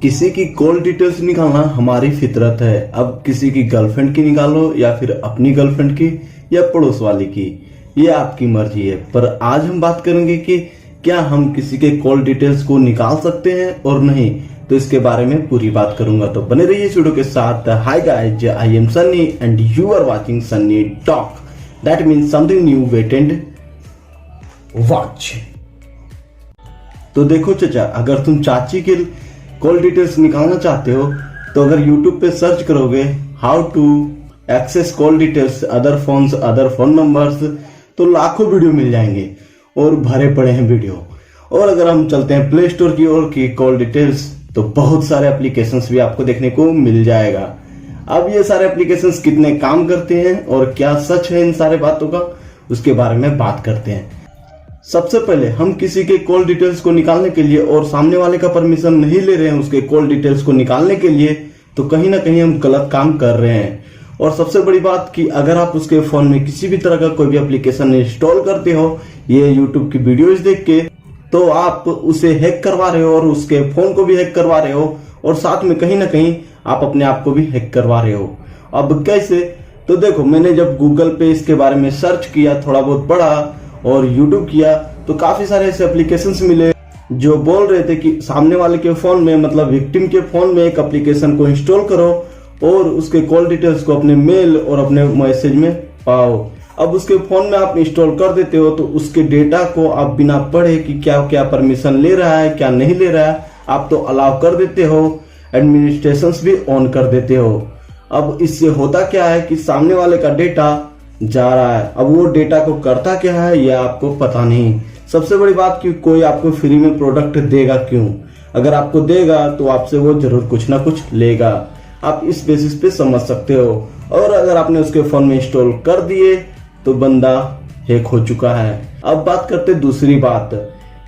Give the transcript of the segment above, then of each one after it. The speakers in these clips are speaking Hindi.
किसी की कॉल डिटेल्स निकालना हमारी फितरत है। अब किसी की गर्लफ्रेंड की निकालो या फिर अपनी गर्लफ्रेंड की या पड़ोस वाले की, ये आपकी मर्जी है। पर आज हम बात करेंगे कि क्या हम किसी के कॉल डिटेल्स को निकाल सकते हैं और नहीं, तो इसके बारे में पूरी बात करूंगा। तो बने रहिए इस वीडियो के साथ। Hi guys, I am Sunny and you are watching Sunny talk. That means something new, wait and watch. तो देखो चचा, अगर तुम चाची के कॉल डिटेल्स निकालना चाहते हो तो अगर YouTube पे सर्च करोगे how to access call details other phones other phone numbers, तो लाखों वीडियो मिल जाएंगे और भरे पड़े हैं वीडियो। और अगर हम चलते हैं प्ले स्टोर की ओर की कॉल डिटेल्स, तो बहुत सारे एप्लीकेशंस भी आपको देखने को मिल जाएगा। अब ये सारे एप्लीकेशंस कितने काम करते हैं और क्या सच है इन सारे बातों का, उसके बारे में बात करते हैं। सबसे पहले हम किसी के कॉल डिटेल्स को निकालने के लिए और सामने वाले का परमिशन नहीं ले रहे हैं उसके कॉल डिटेल्स को निकालने के लिए, तो कहीं ना कहीं हम गलत काम कर रहे हैं। और सबसे बड़ी बात कि अगर आप उसके फोन में किसी भी तरह का कोई भी एप्लीकेशन इंस्टॉल करते हो ये यूट्यूब की वीडियोज देख के, तो आप उसे हैक करवा रहे हो और उसके फोन को भी हैक करवा रहे हो और साथ में कहीं ना कहीं आप अपने आप को भी हैक करवा रहे हो। अब कैसे? तो देखो, मैंने जब गूगल पे इसके बारे में सर्च किया, थोड़ा बहुत पढ़ा और यूट्यूब किया, तो काफी सारे ऐसे एप्लीकेशंस मिले जो बोल रहे थे कि सामने वाले के फोन में, मतलब विक्टिम के फोन में एक एप्लीकेशन को इंस्टॉल करो और उसके कॉल डिटेल्स को अपने मेल और अपने मैसेज में पाओ। अब उसके फोन में आप इंस्टॉल कर देते हो तो उसके डेटा को आप बिना पढ़े कि क्या क्या परमिशन ले रहा है क्या नहीं ले रहा है, आप तो अलाउ कर देते हो, एडमिनिस्ट्रेशंस भी ऑन कर देते हो। अब इससे होता क्या है कि सामने वाले का डेटा जा रहा है। अब वो डेटा को करता क्या है ये आपको पता नहीं। सबसे बड़ी बात कि कोई आपको फ्री में प्रोडक्ट देगा क्यों? अगर आपको देगा तो आपसे वो जरूर कुछ ना कुछ लेगा। आप इस बेसिस पे समझ सकते हो। और अगर आपने उसके फोन में इंस्टॉल कर दिए तो बंदा हैक हो चुका है। अब बात करते दूसरी बात।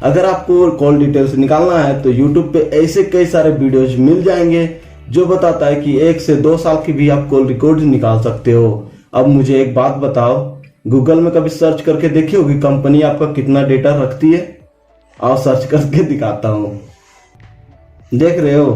अगर आपको कॉल डिटेल्स निकालना है तो यूट्यूब पे ऐसे कई सारे वीडियोज मिल जाएंगे जो बताता है कि 1 से 2 साल की भी आप कॉल रिकॉर्ड निकाल सकते हो। अब मुझे एक बात बताओ, गूगल में कभी सर्च करके देखी होगी कंपनी आपका कितना डेटा रखती है? आओ सर्च करके दिखाता हूं। देख रहे हो,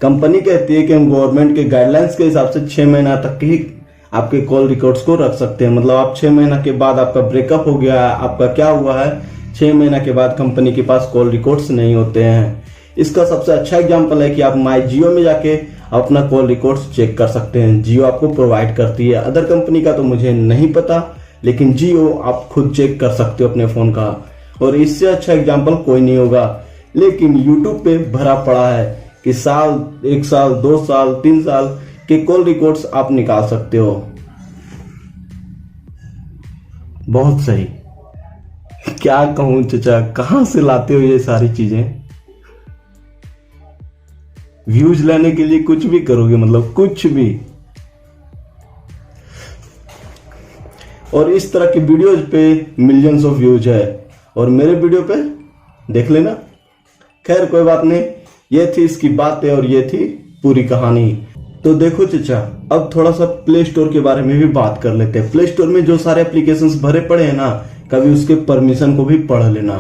कंपनी कहती है कि हम गवर्नमेंट के गाइडलाइंस के हिसाब से 6 महीना तक ही आपके कॉल रिकॉर्ड्स को रख सकते हैं। मतलब आप 6 महीना के बाद आपका ब्रेकअप हो गया है, आपका क्या हुआ है, 6 महीना के बाद कंपनी के पास कॉल रिकॉर्ड्स नहीं होते हैं। इसका सबसे अच्छा एग्जाम्पल है कि आप माई जियो में जाके अपना कॉल रिकॉर्ड्स चेक कर सकते हैं। जियो आपको प्रोवाइड करती है, अदर कंपनी का तो मुझे नहीं पता, लेकिन जियो आप खुद चेक कर सकते हो अपने फोन का। और इससे अच्छा एग्जाम्पल कोई नहीं होगा। लेकिन यूट्यूब पे भरा पड़ा है कि साल, 1 साल, 2 साल, 3 साल के कॉल रिकॉर्ड्स आप निकाल सकते हो। बहुत सही। क्या कहूं चचा, कहां से लाते हो ये सारी चीजें? व्यूज लेने के लिए कुछ भी करोगे, मतलब कुछ भी। और इस तरह की वीडियोज पे मिलियंस ऑफ व्यूज है और मेरे वीडियो पे देख लेना। खैर कोई बात नहीं, ये थी इसकी बातें और ये थी पूरी कहानी। तो देखो चचा, अब थोड़ा सा प्ले स्टोर के बारे में भी बात कर लेते हैं। प्ले स्टोर में जो सारे एप्लीकेशंस भरे पड़े हैं ना, कभी उसके परमिशन को भी पढ़ लेना।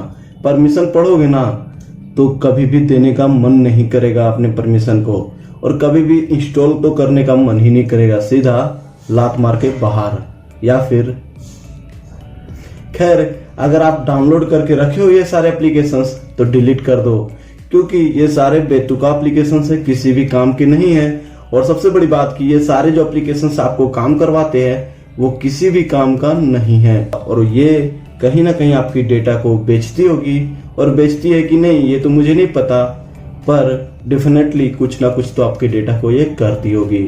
परमिशन पढ़ोगे ना तो कभी भी देने का मन नहीं करेगा अपने परमिशन को, और कभी भी इंस्टॉल तो करने का मन ही नहीं करेगा, सीधा लात मार के बाहर। या फिर खैर, अगर आप डाउनलोड करके रखे हो ये सारे एप्लीकेशंस तो डिलीट कर दो, क्योंकि ये सारे बेतुका एप्लीकेशंस है, किसी भी काम के नहीं है। और सबसे बड़ी बात कि ये सारे जो एप्लीकेशंस आपको काम करवाते हैं वो किसी भी काम का नहीं है। और ये कहीं ना कहीं आपकी डेटा को बेचती होगी, और बेचती है कि नहीं ये तो मुझे नहीं पता, पर डेफिनेटली कुछ ना कुछ तो आपके डेटा को ये करती होगी।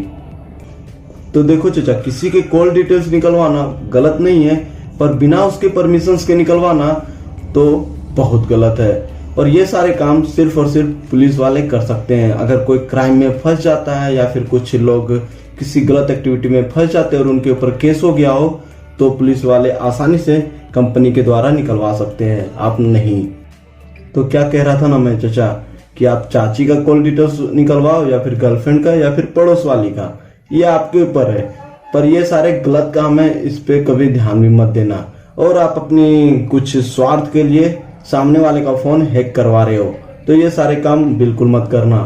तो देखो चचा, किसी के कॉल डिटेल्स निकलवाना गलत नहीं है, पर बिना उसके परमिशंस के निकलवाना तो बहुत गलत है। और ये सारे काम सिर्फ और सिर्फ पुलिस वाले कर सकते हैं। अगर कोई क्राइम में फंस जाता है या फिर कुछ लोग किसी गलत एक्टिविटी में फंस जाते हैं और उनके ऊपर केस हो गया हो, तो पुलिस वाले आसानी से कंपनी के द्वारा निकलवा सकते हैं, आप नहीं। तो क्या कह रहा था ना मैं चचा, कि आप चाची का कॉल डिटेल्स निकलवाओ या फिर गर्लफ्रेंड का या फिर पड़ोस वाली का, ये आपके ऊपर है। पर ये सारे गलत काम है, इस पे कभी ध्यान भी मत देना। और आप अपनी कुछ स्वार्थ के लिए सामने वाले का फोन हैक करवा रहे हो, तो ये सारे काम बिल्कुल मत करना।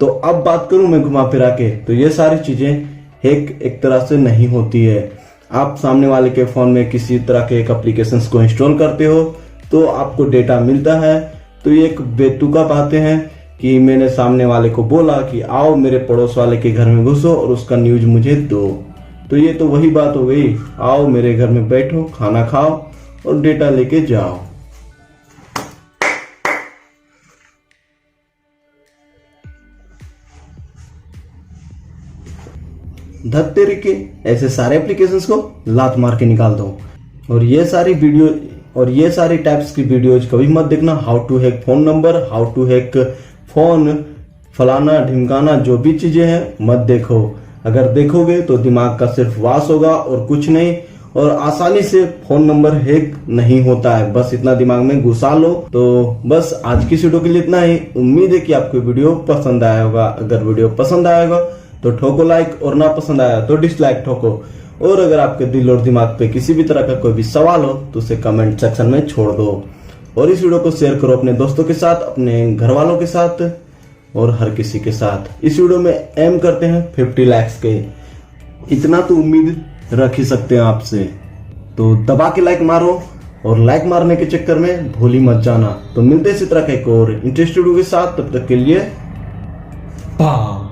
तो अब बात करूं मैं घुमा फिरा के, तो ये सारी चीजें एक तरह से नहीं होती है। आप सामने वाले के फोन में किसी तरह के एक एप्लीकेशंस को इंस्टॉल करते हो तो आपको डेटा मिलता है। तो ये एक बेतुका बातें हैं कि मैंने सामने वाले को बोला कि आओ मेरे पड़ोस वाले के घर में घुसो और उसका न्यूज मुझे दो। तो ये तो वही बात हो गई, आओ मेरे घर में बैठो, खाना खाओ और डेटा लेके जाओ। धत तेरे के, ऐसे सारे एप्लीकेशंस को लात मार के निकाल दो। और ये सारी टाइप्स की वीडियोज कभी मत देखना। How to hack phone number, how to hack phone, फलाना ढिमकाना, जो भी चीजें हैं मत देखो। अगर देखोगे तो दिमाग का सिर्फ वास होगा और कुछ नहीं। और आसानी से फोन नंबर हैक नहीं होता है, बस इतना दिमाग में घुसा लो। तो बस आज की वीडियो के लिए इतना ही। उम्मीद है कि आपको वीडियो पसंद आया होगा। अगर वीडियो पसंद आया होगा तो ठोको लाइक, और ना पसंद आया तो डिसलाइक ठोको। और अगर आपके दिल और दिमाग पे किसी भी तरह का कोई भी सवाल हो तो उसे कमेंट सेक्शन में छोड़ दो। और इस वीडियो को शेयर करो अपने दोस्तों के साथ, अपने घर वालों के साथ और हर किसी के साथ। इस वीडियो में एम करते हैं 50 लाइक्स के, इतना तो उम्मीद रख ही सकते हैं आपसे। तो दबा के लाइक मारो, और लाइक मारने के चक्कर में भूल ही मत जाना। तो मिलते इसी तरह का एक और इंटरेस्टिंग वीडियो के साथ, तब तक के लिए बाय।